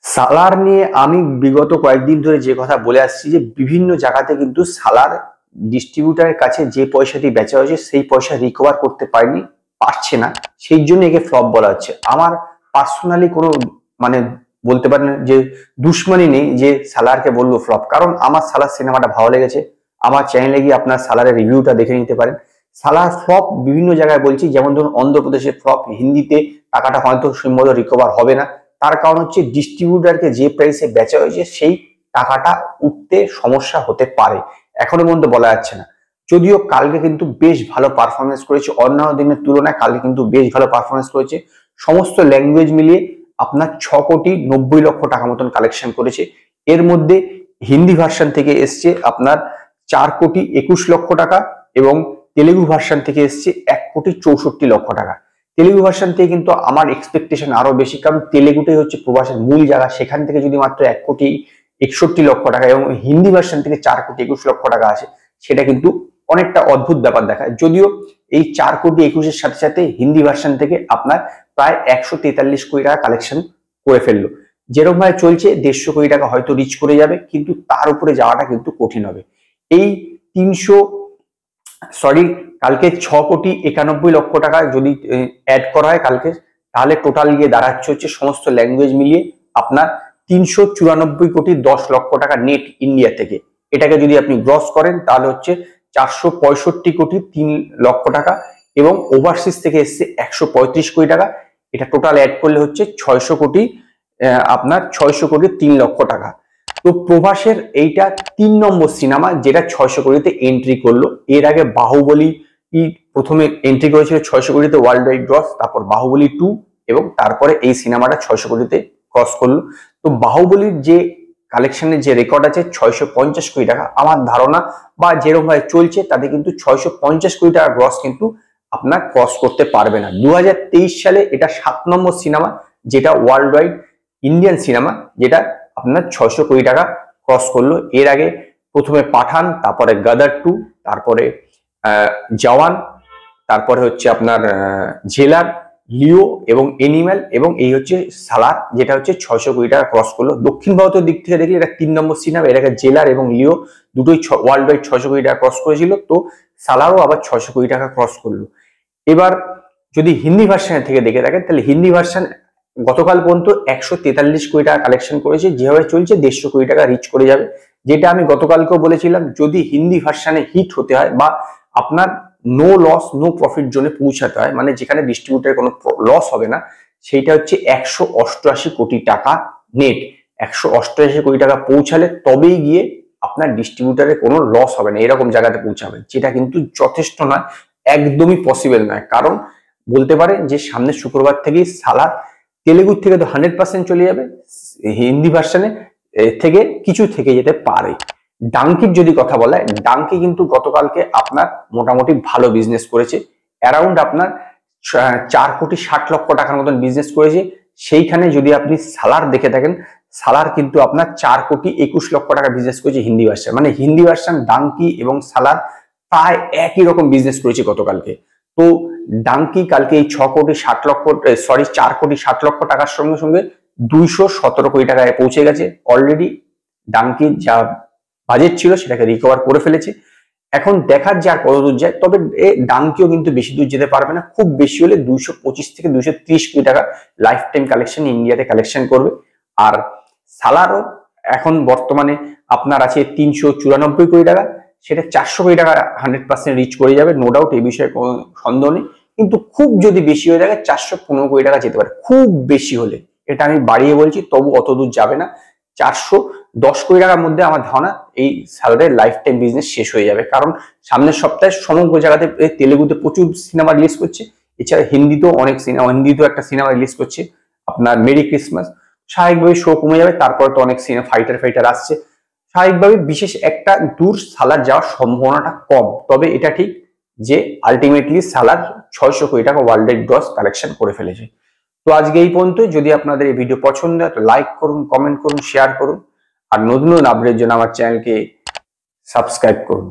সালার নিয়ে আমি বিগত কয়েকদিন ধরে যে কথা বলে আসছি যে বিভিন্ন জায়গাতে কিন্তু সালার ডিস্ট্রিবিউটারের কাছে যে পয়সাটি বেচা হয়েছে সেই পয়সা রিকভার করতে পারছে না, সেই জন্য একে ফ্লপ বলা হচ্ছে। আমার পার্সোনালি কোনো মানে বলতে পারেন যে দুশ্মনী নেই যে সালারকে বললো ফ্লপ, কারণ আমার সালার সিনেমাটা ভালো লেগেছে। আমার চ্যানেলে গিয়ে আপনার সালারের রিভিউটা দেখে নিতে পারেন। সালার ফ্লপ বিভিন্ন জায়গায় বলছি, যেমন ধরুন অন্ধ্রপ্রদেশে ফ্লপ, হিন্দিতে টাকাটা হয়তো সম্ভবত রিকভার হবে না। তার কারণ হচ্ছে ডিস্ট্রিবিউটারকে যে প্রাইসে বেচা হয়েছে সেই টাকাটা উঠতে সমস্যা হতে পারে, এখনো পর্যন্ত বলা যাচ্ছে না। যদিও কালকে কিন্তু বেশ ভালো পারফরমেন্স করেছে, অন্যান্য দিনের তুলনায় কালকে কিন্তু বেশ ভালো পারফরমেন্স করেছে। সমস্ত ল্যাঙ্গুয়েজ মিলিয়ে আপনার 6,90,00,000 টাকা মতন কালেকশন করেছে। এর মধ্যে হিন্দি ভার্সন থেকে এসছে আপনার 4,21,00,000 টাকা এবং তেলেগু ভার্সন থেকে এসছে 1,64,00,000 টাকা। তেলেগু ভার্সন থেকে কিন্তু আমার এক্সপেকটেশন আরো বেশি, কারণ তেলেগুটাই হচ্ছে প্রবাসের মূল জায়গা, সেখান থেকে যদি মাত্র 1,61,00,000 টাকা এবং হিন্দি ভার্সন থেকে 4,21,00,000 টাকা আছে, সেটা কিন্তু অনেকটা অদ্ভুত ব্যাপার দেখায়। যদিও এই 4,21,00,000 সাথে সাথে হিন্দি ভার্সন থেকে আপনার প্রায় 143 কোটি টাকা কালেকশন করে ফেললো। যেরকম ভাবে চলছে 150 কোটি টাকা হয়তো রিচ করে যাবে, কিন্তু তার উপরে যাওয়াটা কিন্তু কঠিন হবে। এই কালকে 6,91,00,000 টাকা যদি অ্যাড করা হয় কালকে, তাহলে টোটাল গিয়ে দাঁড়াচ্ছে হচ্ছে সমস্ত ল্যাঙ্গুয়েজ মিলিয়ে আপনার 394,10,00,000 টাকা নেট ইন্ডিয়া থেকে। এটাকে যদি আপনি গ্রস করেন তাহলে হচ্ছে 465,03,00,000 টাকা এবং ওভারসিজ থেকে এসছে 135 কোটি টাকা। এটা টোটাল অ্যাড করলে হচ্ছে 600,03,00,000 টাকা। তো প্রভাসের এইটা 3 নম্বর সিনেমা যেটা 600 কোটিতে এন্ট্রি করলো। এর আগে বাহুবলী প্রথমে এন্ট্রি করেছিল 600 কোটিতে ওয়ার্ল্ড ওয়াইড গ্রস, তারপর বাহুবলী 2 এবং তারপরে এই সিনেমাটা 600 কোটিতে ক্রস করলো। তো বাহুবলীর যে কালেকশনের যে রেকর্ড আছে 650 কোটি টাকা, আমার ধারণা বা যেরকম ভাবে চলছে তাতে কিন্তু 650 কোটি টাকা গ্রস কিন্তু আপনার ক্রস করতে পারবে না। 2023 সালে এটা 7 নম্বর সিনেমা যেটা ওয়ার্ল্ড ওয়াইড ইন্ডিয়ান সিনেমা, যেটা আপনার 600 কোটি টাকা ক্রস করলো। এর আগে প্রথমে পাঠান, তারপরে গাদার 2, তারপরে জওয়ান, তারপরে হচ্ছে আপনার জেলার, লিও এবং এনিম্যাল, এবং এই হচ্ছে সালার যেটা হচ্ছে 600 কোটি টাকা ক্রস করলো। দক্ষিণ ভারতের দিক থেকে দেখলে এটা 3 নম্বর সিনেমা। এর আগে জেলার এবং লিও দুটোই ওয়ার্ল্ড ওয়াইড 600 কোটি টাকা ক্রস করেছিল, তো সালারও আবার 600 কোটি টাকা ক্রস করলো। এবার যদি হিন্দি ভার্সন থেকে দেখে থাকেন তাহলে হিন্দি ভার্সন গতকাল পর্যন্ত 143 কোটি টাকা কালেকশন করেছে। যেভাবে চলছে 150 কোটি টাকা রিচ করে যাবে, যেটা আমি গতকালকেও বলেছিলাম। যদি হিন্দি ভার্সনে হিট হতে হয় বা আপনার নো লস নো প্রফিট জোনে পৌঁছাতে হয়, মানে যেখানে ডিস্ট্রিবিউটারের কোনো লস হবে না, সেইটা হচ্ছে 188 কোটি টাকা নেট। 188 কোটি টাকা পৌঁছালে তবেই গিয়ে আপনার ডিস্ট্রিবিউটারের কোনো লস হবে না, এরকম জায়গাতে পৌঁছাবে, যেটা কিন্তু যথেষ্ট নয়, একদমই পসিবল নয়। কারণ বলতে পারে যে সামনের শুক্রবার থেকেই সালার তেলেগুর থেকে তো 100% চলে যাবে, হিন্দি ভার্সনে থেকে কিছু থেকে যেতে পারে। ডাঙ্কির যদি কথা বলা হয়, ডাঙ্কি কিন্তু গতকালকে আপনার মোটামুটি ভালো বিজনেস করেছে, অ্যারাউন্ড আপনার 4,60,00,000 টাকার মতন বিজনেস করেছে। সেইখানে যদি আপনি সালার দেখে থাকেন, সালার কিন্তু আপনার 4,21,00,000 টাকা বিজনেস করেছে হিন্দি ভার্সন। মানে হিন্দি ভার্সন ডাঙ্কি এবং সালার প্রায় একই রকম বিজনেস করেছে গতকালকে। তো ডাঙ্কি কালকে এই 4,60,00,000 টাকার সঙ্গে সঙ্গে 217 কোটি টাকায় পৌঁছে গেছে অলরেডি। ডাঙ্কি যা বাজেট ছিল সেটাকে রিকভার করে ফেলেছে। এখন দেখার যে আর কত দূর যায়, তবে ডাঙ্কিও কিন্তু বেশি দূর যেতে পারবে না, খুব বেশি হলে 225 থেকে 230 কোটি টাকা লাইফ টাইম কালেকশন ইন্ডিয়াতে কালেকশন করবে। আর সালারও এখন বর্তমানে আপনার আছে 394 কোটি টাকা, সেটা 400 কোটি টাকা 100% রিচ করে যাবে, নো ডাউট, এই বিষয়ে কোনো সন্দেহ নেই। কিন্তু খুব যদি বেশি হয়ে যায় 415 কোটি টাকা যেতে পারে, খুব বেশি হলে, এটা আমি বাড়িয়ে বলছি, তবু অত দূর যাবে না। 410 কোটি টাকার মধ্যে আমার ধারণা এই সালারের লাইফ টাইম বিজনেস শেষ হয়ে যাবে। কারণ সামনের সপ্তাহে সমগ্র জায়গাতে তেলেগুতে প্রচুর সিনেমা রিলিজ করছে, এছাড়া হিন্দিতেও অনেক সিনেমা, হিন্দিতেও একটা সিনেমা রিলিজ করছে আপনার মেরি ক্রিসমাস। স্বাভাবিকভাবে শো কমে যাবে, তারপরে তো অনেক সিনেমা ফাইটার আসছে, স্বাভাবিকভাবে বিশেষ একটা দূর সালার যাওয়ার সম্ভাবনাটা কম। তবে এটা ঠিক যে আলটিমেটলি সালার 600 কোটি টাকা ওয়ার্ল্ড ওয়াইড গ্রস কালেকশন করে ফেলেছে। তো আজকে এই পর্যন্ত। যদি আপনাদের এই ভিডিও পছন্দ হয় তো লাইক করুন, কমেন্ট করুন, শেয়ার করুন, আর নতুন নতুন আপডেটের জন্য আমার চ্যানেলকে সাবস্ক্রাইব করুন।